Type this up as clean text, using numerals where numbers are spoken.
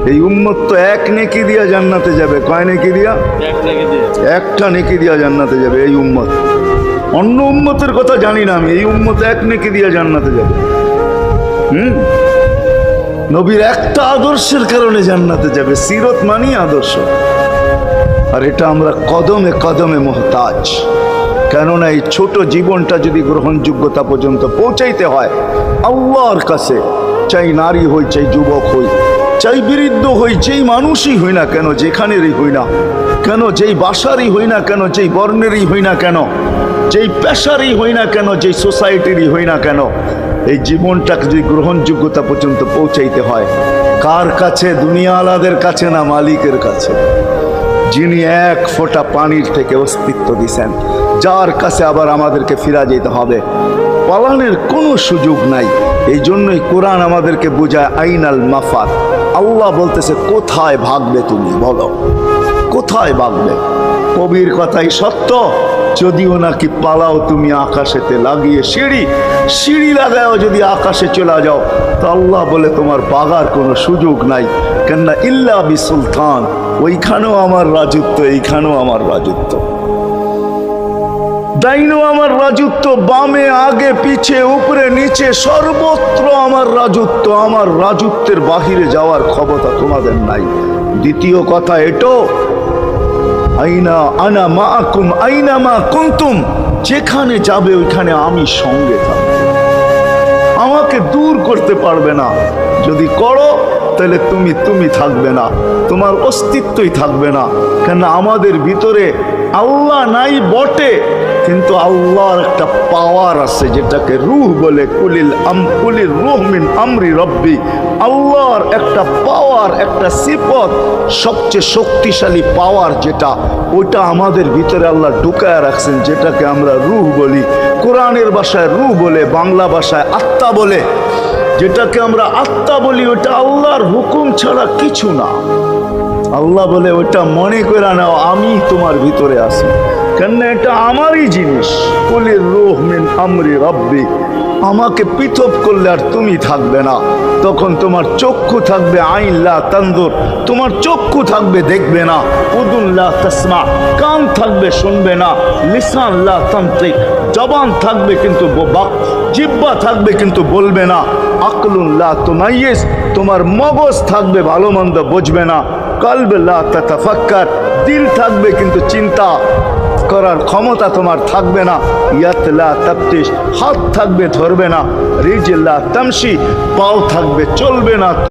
এই উম্মত তো এক নেকি দিয়া জান্নাতে যাবে। কয় নেকি দিয়া? একটা নেকি দিয়া জান্নাতে যাবে এই উম্মত। অন্য উম্মতের কথা জানি না আমি, এই উম্মত এক নেকি দিয়া জান্নাতে যাবে। নবীর একটা আদর্শের কারণে জান্নাতে যাবে। সিরত মানি আদর্শ। আর এটা আমরা কদমে কদমে মুহতাজ। কেননা এই ছোট জীবনটা যদি গ্রহণযোগ্যতা পর্যন্ত পৌঁছাইতে হয় আল্লাহর কাছে, চাই নারী হই, চাই যুবক হই, চাই বৃদ্ধ হই, যেই মানুষই হই না কেন, যেখানেরই হই না কেন, যেই বাসারই হই না কেন, যেই বর্ণেরই হই না কেন, যেই পেশারই হই না কেন, যেই সোসাইটিরই হই না কেন, এই জীবনটাকে যদি গ্রহণযোগ্যতা পর্যন্ত পৌঁছাইতে হয় কার কাছে? দুনিয়া আলাদের কাছে না, মালিকের কাছে, যিনি এক ফোঁটা পানির থেকে অস্তিত্ব দিছেন, যার কাছে আবার আমাদেরকে ফিরা যেতে হবে। পালানের কোনো সুযোগ নাই। এই জন্যই কোরআন আমাদেরকে বোঝায় আইনাল মাফার। আল্লাহ বলতেছে কোথায় ভাগবে তুমি, বলো কোথায় ভাগবে? কবির কথাই সত্য, যদিও নাকি পালাও তুমি আকাশেতে লাগিয়ে সিঁড়ি লাগাও যদি আকাশে চলে যাও, তো আল্লাহ বলে তোমার পাগার কোনো সুযোগ নাই। কেননা ইল্লা বি সুলতান, ওইখানেও আমার রাজত্ব, এইখানেও আমার রাজত্ব, ডাইনো আমার রাজত্ব, বামে আগে পিছে উপরে নিচে সর্বত্র আমার রাজত্ব। আমার রাজত্বের বাহিরে যাওয়ার ক্ষমতা তোমাদের নাই। দ্বিতীয় কথা এটো, আইনা আনা মাআকুম আইনা মা কুনতুম, যেখানে যাবে ওইখানে আমি সঙ্গে থাকব, আমাকে দূর করতে পারবে না। যদি করো তাহলে তুমি থাকবে না, তোমার অস্তিত্বই থাকবে না। কেন আমাদের ভিতরে আল্লাহ নাই বটে, কিন্তু আল্লাহর একটা পাওয়ার আছে যেটাকে রূহ বলে। কুলির রূহ মিন আমরি রব্বি, আল্লাহর একটা পাওয়ার, একটা সিফত, সবচেয়ে শক্তিশালী পাওয়ার যেটা, ওইটা আমাদের ভিতরে আল্লাহ ঢুকায় রাখছেন, যেটাকে আমরা রূহ বলি। কোরআনের ভাষায় রূহ বলে, বাংলা ভাষায় আত্মা বলে। যেটাকে আমরা আত্মা বলি ওটা আল্লাহর হুকুম ছাড়া কিছু না। আল্লাহ বলে ওটা মনে করে নাও আমি তোমার ভিতরে আছি, কেননা এটা আমারই জিনিস। কুলির রূহ মিন আমরি রব্বি, আমাকে পৃথক করলে আর তুমি থাকবে না। তখন তোমার চক্ষু থাকবে আইন লা তানজুর, তোমার চক্ষু থাকবে দেখবে না। উদুন লা তাসমা, কান থাকবে শুনবে না। লিসান লা তানতিক, জবান থাকবে কিন্তু জিহ্বা থাকবে কিন্তু বলবে না। আকলুন লা তুমাইয়িজ, তোমার মগজ থাকবে ভালো মন্দ বুঝবে না। কলব লা তাতাফাক্কার, দিল থাকবে কিন্তু চিন্তা করার ক্ষমতা তোমার থাকবে না। ইয়াত লা তাফতিশ, হাত থাকবে ধরবে না। রিজল লা তামশি, পাও থাকবে চলবে না।